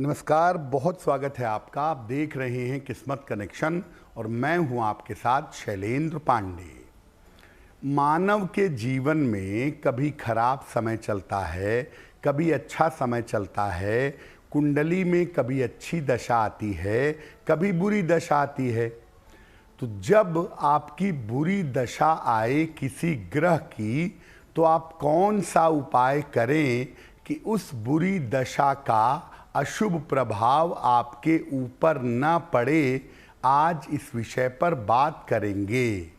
नमस्कार, बहुत स्वागत है आपका। आप देख रहे हैं किस्मत कनेक्शन और मैं हूं आपके साथ शैलेंद्र पांडे। मानव के जीवन में कभी खराब समय चलता है, कभी अच्छा समय चलता है। कुंडली में कभी अच्छी दशा आती है, कभी बुरी दशा आती है। तो जब आपकी बुरी दशा आए किसी ग्रह की, तो आप कौन सा उपाय करें कि उस बुरी दशा का अशुभ प्रभाव आपके ऊपर न पड़े। आज इस विषय पर बात करेंगे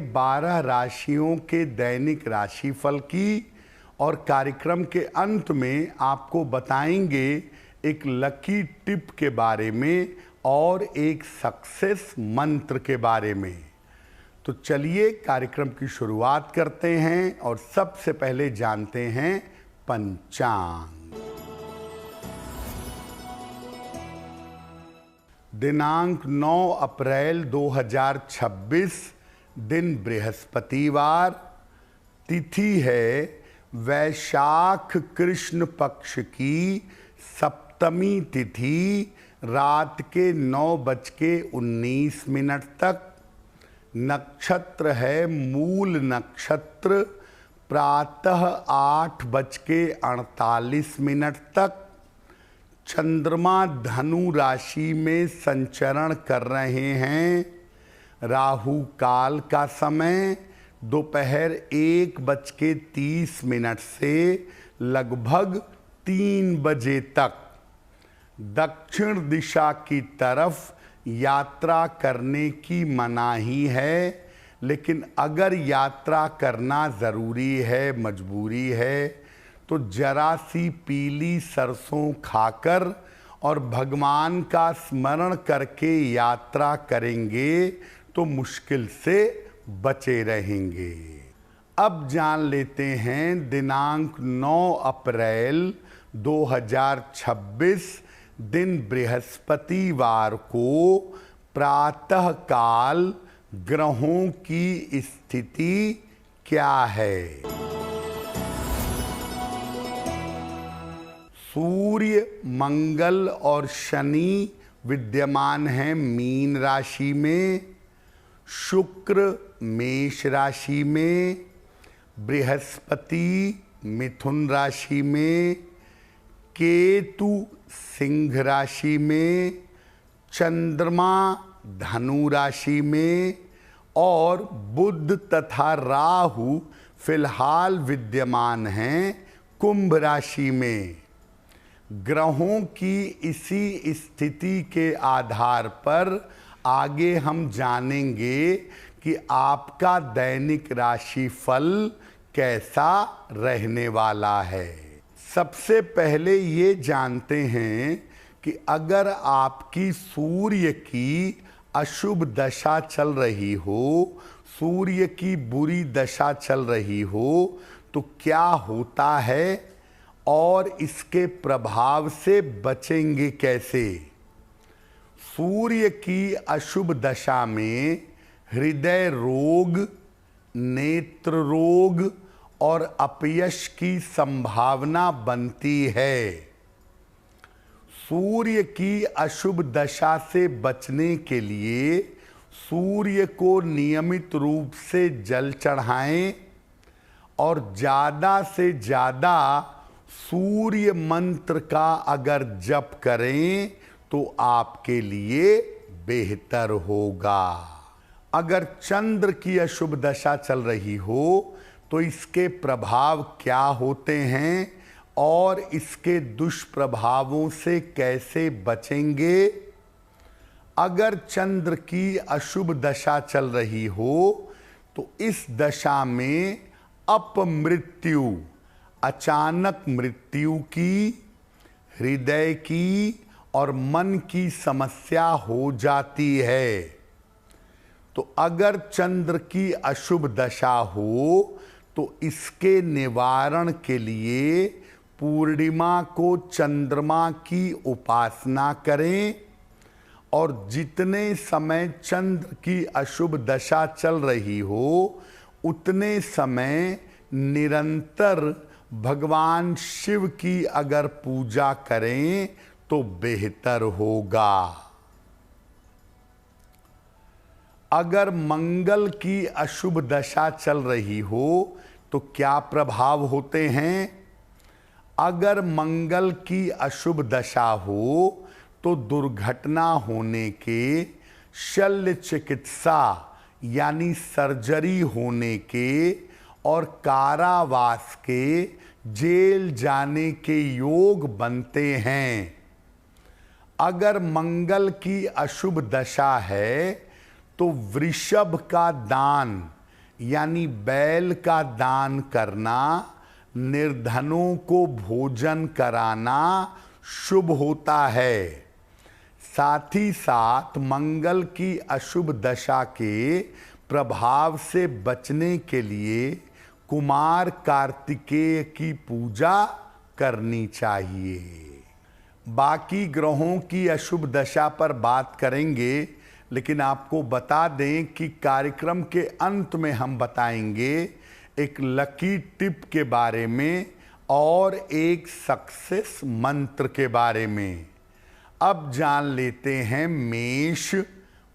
12 राशियों के दैनिक राशिफल की, और कार्यक्रम के अंत में आपको बताएंगे एक लकी टिप के बारे में और एक सक्सेस मंत्र के बारे में। तो चलिए कार्यक्रम की शुरुआत करते हैं और सबसे पहले जानते हैं पंचांग। दिनांक 9 अप्रैल 2026, दिन बृहस्पतिवार, तिथि है वैशाख कृष्ण पक्ष की सप्तमी तिथि, रात के 9:19 तक। नक्षत्र है मूल नक्षत्र, प्रातः 8:48 तक। चंद्रमा धनु राशि में संचरण कर रहे हैं। राहु काल का समय दोपहर 1:30 से लगभग 3 बजे तक। दक्षिण दिशा की तरफ यात्रा करने की मनाही है, लेकिन अगर यात्रा करना ज़रूरी है, मजबूरी है, तो जरा सी पीली सरसों खाकर और भगवान का स्मरण करके यात्रा करेंगे तो मुश्किल से बचे रहेंगे। अब जान लेते हैं दिनांक 9 अप्रैल 2026, दिन बृहस्पतिवार को प्रातः काल ग्रहों की स्थिति क्या है। सूर्य, मंगल और शनि विद्यमान हैं मीन राशि में, शुक्र मेष राशि में, बृहस्पति मिथुन राशि में, केतु सिंह राशि में, चंद्रमा धनु राशि में और बुध तथा राहु फिलहाल विद्यमान हैं कुंभ राशि में। ग्रहों की इसी स्थिति के आधार पर आगे हम जानेंगे कि आपका दैनिक राशिफल कैसा रहने वाला है। सबसे पहले ये जानते हैं कि अगर आपकी सूर्य की अशुभ दशा चल रही हो, सूर्य की बुरी दशा चल रही हो, तो क्या होता है और इसके प्रभाव से बचेंगे कैसे। सूर्य की अशुभ दशा में हृदय रोग, नेत्र रोग और अपयश की संभावना बनती है। सूर्य की अशुभ दशा से बचने के लिए सूर्य को नियमित रूप से जल चढ़ाएं और ज़्यादा से ज़्यादा सूर्य मंत्र का अगर जप करें तो आपके लिए बेहतर होगा। अगर चंद्र की अशुभ दशा चल रही हो तो इसके प्रभाव क्या होते हैं और इसके दुष्प्रभावों से कैसे बचेंगे। अगर चंद्र की अशुभ दशा चल रही हो तो इस दशा में अपमृत्यु, अचानक मृत्यु की, हृदय की और मन की समस्या हो जाती है। तो अगर चंद्र की अशुभ दशा हो तो इसके निवारण के लिए पूर्णिमा को चंद्रमा की उपासना करें और जितने समय चंद्र की अशुभ दशा चल रही हो उतने समय निरंतर भगवान शिव की अगर पूजा करें तो बेहतर होगा। अगर मंगल की अशुभ दशा चल रही हो तो क्या प्रभाव होते हैं? अगर मंगल की अशुभ दशा हो तो दुर्घटना होने के, शल्य चिकित्सा यानी सर्जरी होने के और कारावास के, जेल जाने के योग बनते हैं। अगर मंगल की अशुभ दशा है तो वृषभ का दान यानी बैल का दान करना, निर्धनों को भोजन कराना शुभ होता है। साथ ही साथ मंगल की अशुभ दशा के प्रभाव से बचने के लिए कुमार कार्तिकेय की पूजा करनी चाहिए। बाकी ग्रहों की अशुभ दशा पर बात करेंगे, लेकिन आपको बता दें कि कार्यक्रम के अंत में हम बताएंगे एक लकी टिप के बारे में और एक सक्सेस मंत्र के बारे में। अब जान लेते हैं मेष,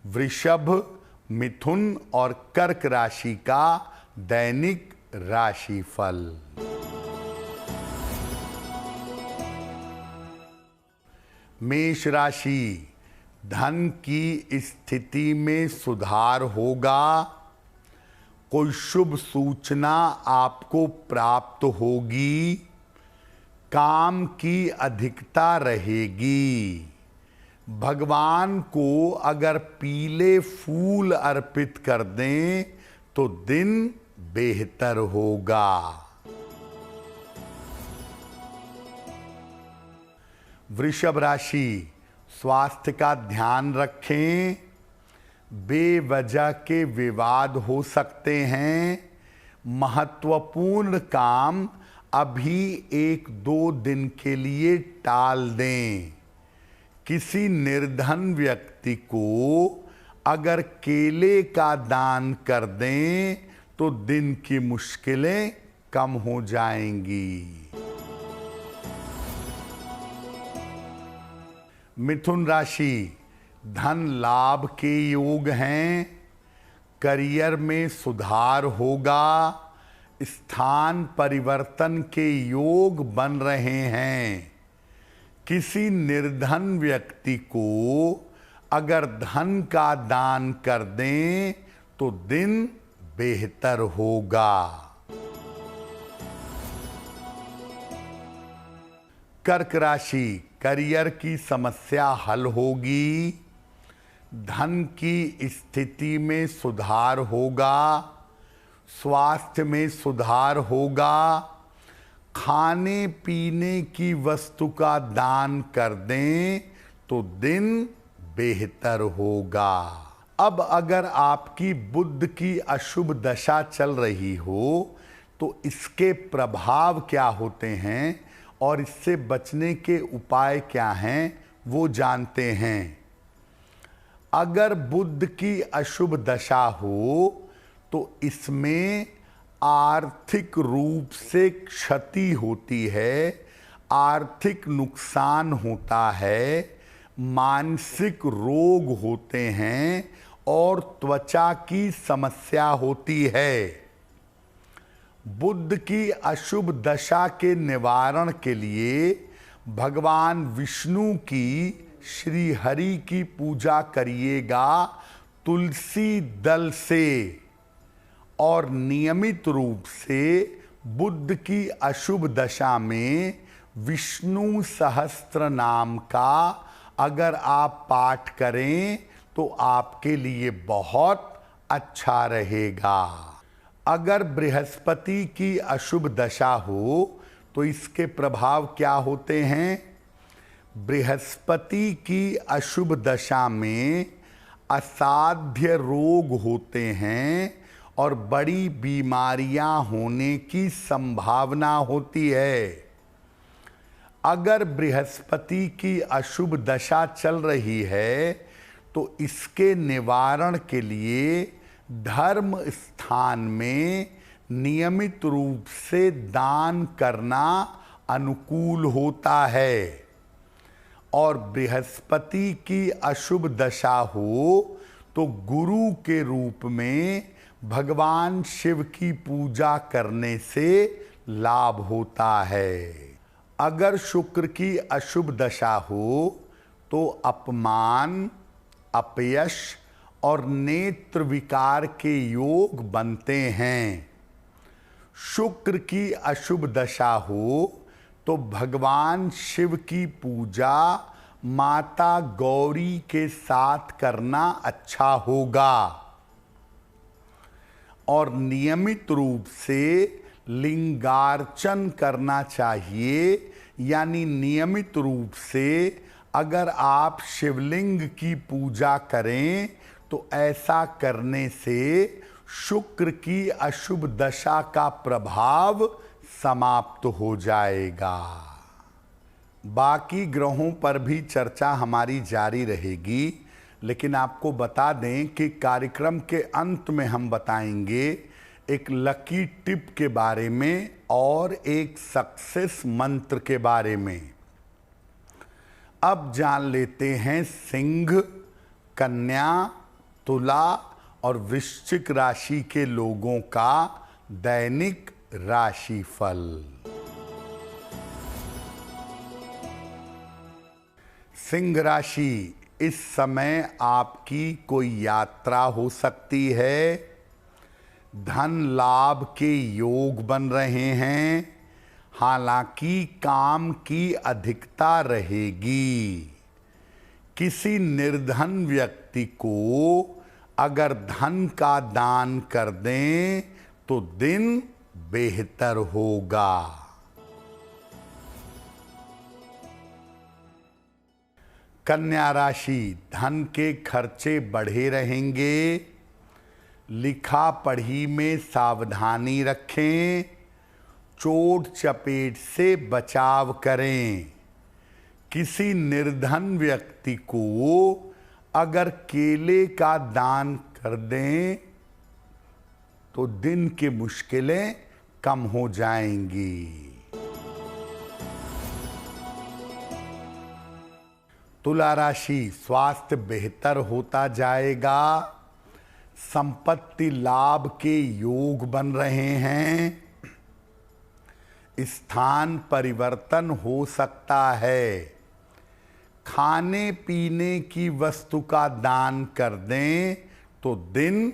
वृषभ, मिथुन और कर्क राशि का दैनिक राशिफल। मेष राशि, धन की स्थिति में सुधार होगा। कोई शुभ सूचना आपको प्राप्त होगी। काम की अधिकता रहेगी। भगवान को अगर पीले फूल अर्पित कर दें तो दिन बेहतर होगा। वृषभ राशि, स्वास्थ्य का ध्यान रखें। बेवजह के विवाद हो सकते हैं। महत्वपूर्ण काम अभी 1-2 दिन के लिए टाल दें। किसी निर्धन व्यक्ति को अगर केले का दान कर दें तो दिन की मुश्किलें कम हो जाएंगी। मिथुन राशि, धन लाभ के योग हैं। करियर में सुधार होगा। स्थान परिवर्तन के योग बन रहे हैं। किसी निर्धन व्यक्ति को अगर धन का दान कर दें तो दिन बेहतर होगा। कर्क राशि, करियर की समस्या हल होगी। धन की स्थिति में सुधार होगा। स्वास्थ्य में सुधार होगा। खाने पीने की वस्तु का दान कर दें तो दिन बेहतर होगा। अब अगर आपकी बुध की अशुभ दशा चल रही हो तो इसके प्रभाव क्या होते हैं और इससे बचने के उपाय क्या हैं वो जानते हैं। अगर बुध की अशुभ दशा हो तो इसमें आर्थिक रूप से क्षति होती है, आर्थिक नुकसान होता है, मानसिक रोग होते हैं और त्वचा की समस्या होती है। बुध की अशुभ दशा के निवारण के लिए भगवान विष्णु की, श्री हरि की पूजा करिएगा तुलसी दल से। और नियमित रूप से बुध की अशुभ दशा में विष्णु सहस्त्र नाम का अगर आप पाठ करें तो आपके लिए बहुत अच्छा रहेगा। अगर बृहस्पति की अशुभ दशा हो तो इसके प्रभाव क्या होते हैं। बृहस्पति की अशुभ दशा में असाध्य रोग होते हैं और बड़ी बीमारियां होने की संभावना होती है। अगर बृहस्पति की अशुभ दशा चल रही है तो इसके निवारण के लिए धर्म स्थान में नियमित रूप से दान करना अनुकूल होता है। और बृहस्पति की अशुभ दशा हो तो गुरु के रूप में भगवान शिव की पूजा करने से लाभ होता है। अगर शुक्र की अशुभ दशा हो तो अपमान, अपयश और नेत्र विकार के योग बनते हैं। शुक्र की अशुभ दशा हो तो भगवान शिव की पूजा माता गौरी के साथ करना अच्छा होगा। और नियमित रूप से लिंगार्चन करना चाहिए, यानी नियमित रूप से अगर आप शिवलिंग की पूजा करें तो ऐसा करने से शुक्र की अशुभ दशा का प्रभाव समाप्त हो जाएगा। बाकी ग्रहों पर भी चर्चा हमारी जारी रहेगी, लेकिन आपको बता दें कि कार्यक्रम के अंत में हम बताएंगे एक लकी टिप के बारे में और एक सक्सेस मंत्र के बारे में। अब जान लेते हैं सिंह, कन्या, तुला और वृश्चिक राशि के लोगों का दैनिक राशिफल। सिंह राशि, इस समय आपकी कोई यात्रा हो सकती है। धन लाभ के योग बन रहे हैं, हालांकि काम की अधिकता रहेगी। किसी निर्धन व्यक्ति को अगर धन का दान कर दें तो दिन बेहतर होगा। कन्या राशि, धन के खर्चे बढ़े रहेंगे। लिखा पढ़ी में सावधानी रखें। चोट चपेट से बचाव करें। किसी निर्धन व्यक्ति को अगर केले का दान कर दें तो दिन की मुश्किलें कम हो जाएंगी। तुला राशि, स्वास्थ्य बेहतर होता जाएगा। संपत्ति लाभ के योग बन रहे हैं। स्थान परिवर्तन हो सकता है। खाने पीने की वस्तु का दान कर दें तो दिन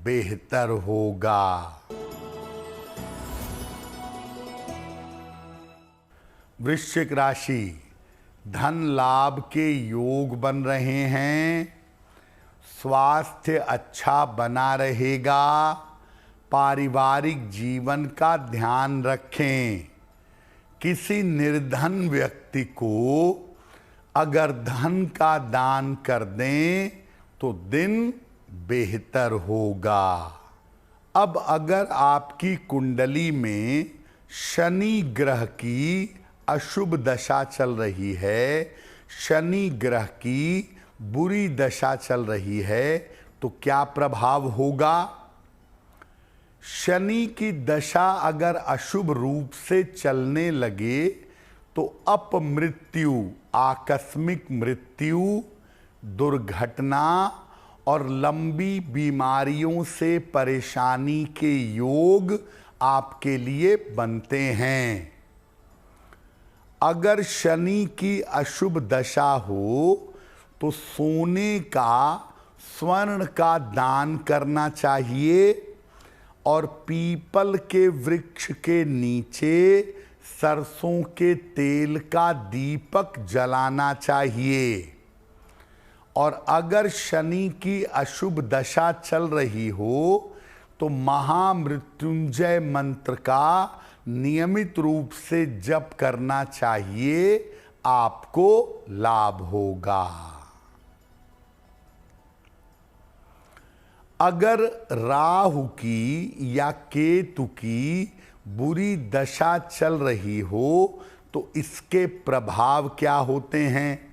बेहतर होगा। वृश्चिक राशि, धन लाभ के योग बन रहे हैं। स्वास्थ्य अच्छा बना रहेगा। पारिवारिक जीवन का ध्यान रखें। किसी निर्धन व्यक्ति को अगर धन का दान कर दें तो दिन बेहतर होगा। अब अगर आपकी कुंडली में शनि ग्रह की अशुभ दशा चल रही है, शनि ग्रह की बुरी दशा चल रही है, तो क्या प्रभाव होगा? शनि की दशा अगर अशुभ रूप से चलने लगे तो अपमृत्यु, आकस्मिक मृत्यु, दुर्घटना और लंबी बीमारियों से परेशानी के योग आपके लिए बनते हैं। अगर शनि की अशुभ दशा हो तो सोने का, स्वर्ण का दान करना चाहिए और पीपल के वृक्ष के नीचे सरसों के तेल का दीपक जलाना चाहिए। और अगर शनि की अशुभ दशा चल रही हो तो महामृत्युंजय मंत्र का नियमित रूप से जप करना चाहिए, आपको लाभ होगा। अगर राहु की या केतु की बुरी दशा चल रही हो तो इसके प्रभाव क्या होते हैं?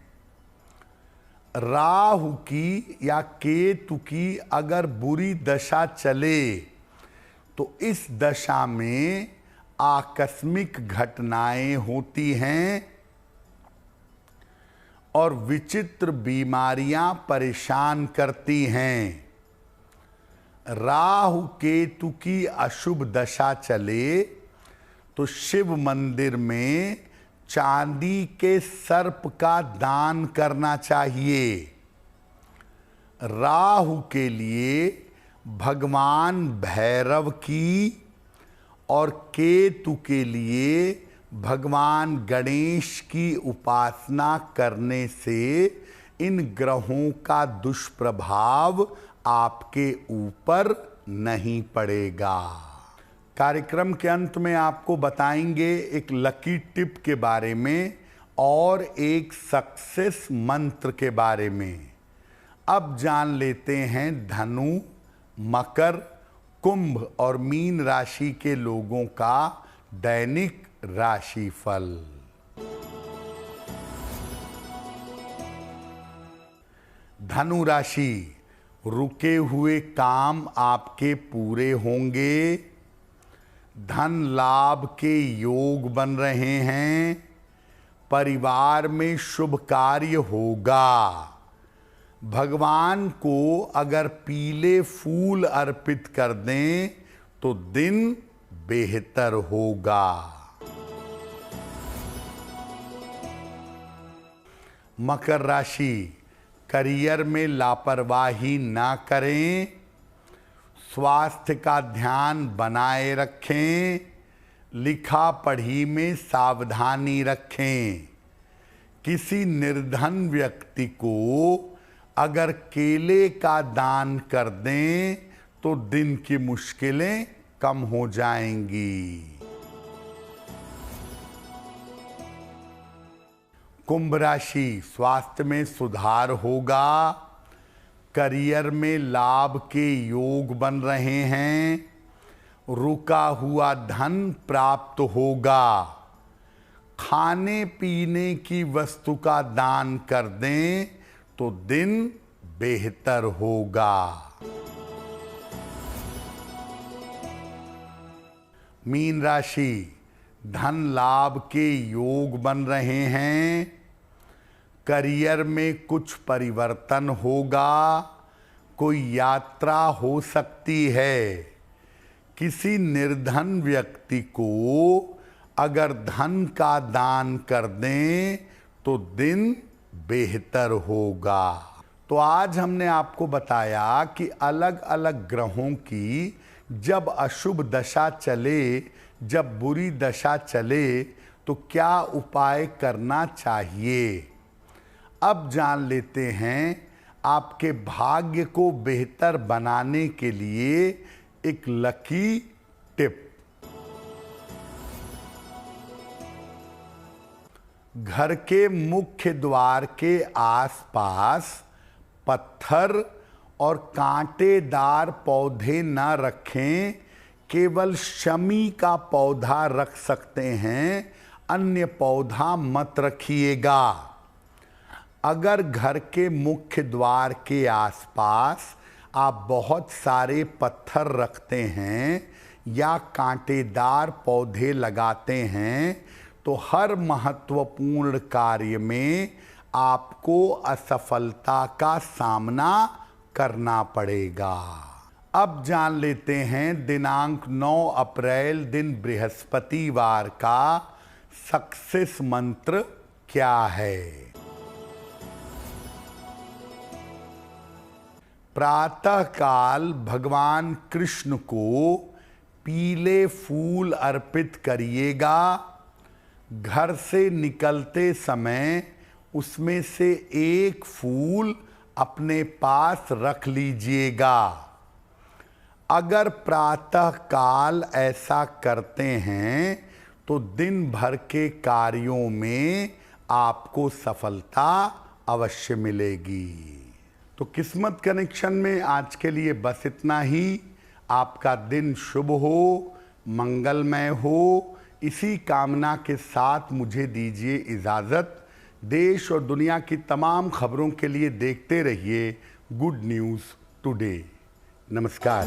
राहु की या केतु की अगर बुरी दशा चले तो इस दशा में आकस्मिक घटनाएं होती हैं और विचित्र बीमारियां परेशान करती हैं। राहु केतु की अशुभ दशा चले तो शिव मंदिर में चांदी के सर्प का दान करना चाहिए। राहु के लिए भगवान भैरव की और केतु के लिए भगवान गणेश की उपासना करने से इन ग्रहों का दुष्प्रभाव आपके ऊपर नहीं पड़ेगा। कार्यक्रम के अंत में आपको बताएंगे एक लकी टिप के बारे में और एक सक्सेस मंत्र के बारे में। अब जान लेते हैं धनु, मकर, कुंभ और मीन राशि के लोगों का दैनिक राशिफल। धनु राशि, रुके हुए काम आपके पूरे होंगे। धन लाभ के योग बन रहे हैं। परिवार में शुभ कार्य होगा। भगवान को अगर पीले फूल अर्पित कर दें तो दिन बेहतर होगा। मकर राशि, करियर में लापरवाही ना करें। स्वास्थ्य का ध्यान बनाए रखें। लिखा पढ़ी में सावधानी रखें। किसी निर्धन व्यक्ति को अगर केले का दान कर दें तो दिन की मुश्किलें कम हो जाएंगी। कुंभ राशि, स्वास्थ्य में सुधार होगा। करियर में लाभ के योग बन रहे हैं। रुका हुआ धन प्राप्त होगा। खाने पीने की वस्तु का दान कर दें तो दिन बेहतर होगा। मीन राशि, धन लाभ के योग बन रहे हैं। करियर में कुछ परिवर्तन होगा। कोई यात्रा हो सकती है। किसी निर्धन व्यक्ति को अगर धन का दान कर दें तो दिन बेहतर होगा। तो आज हमने आपको बताया कि अलग अलग ग्रहों की जब अशुभ दशा चले, जब बुरी दशा चले तो क्या उपाय करना चाहिए। अब जान लेते हैं आपके भाग्य को बेहतर बनाने के लिए एक लकी टिप। घर के मुख्य द्वार के आसपास पत्थर और कांटेदार पौधे न रखें। केवल शमी का पौधा रख सकते हैं, अन्य पौधा मत रखिएगा। अगर घर के मुख्य द्वार के आसपास आप बहुत सारे पत्थर रखते हैं या कांटेदार पौधे लगाते हैं तो हर महत्वपूर्ण कार्य में आपको असफलता का सामना करना पड़ेगा। अब जान लेते हैं दिनांक 9 अप्रैल दिन बृहस्पतिवार का सक्सेस मंत्र क्या है। प्रातः काल भगवान कृष्ण को पीले फूल अर्पित करिएगा। घर से निकलते समय उसमें से एक फूल अपने पास रख लीजिएगा। अगर प्रातः काल ऐसा करते हैं तो दिन भर के कार्यों में आपको सफलता अवश्य मिलेगी। तो किस्मत कनेक्शन में आज के लिए बस इतना ही। आपका दिन शुभ हो, मंगलमय हो, इसी कामना के साथ मुझे दीजिए इजाज़त। देश और दुनिया की तमाम खबरों के लिए देखते रहिए गुड न्यूज़ टुडे। नमस्कार।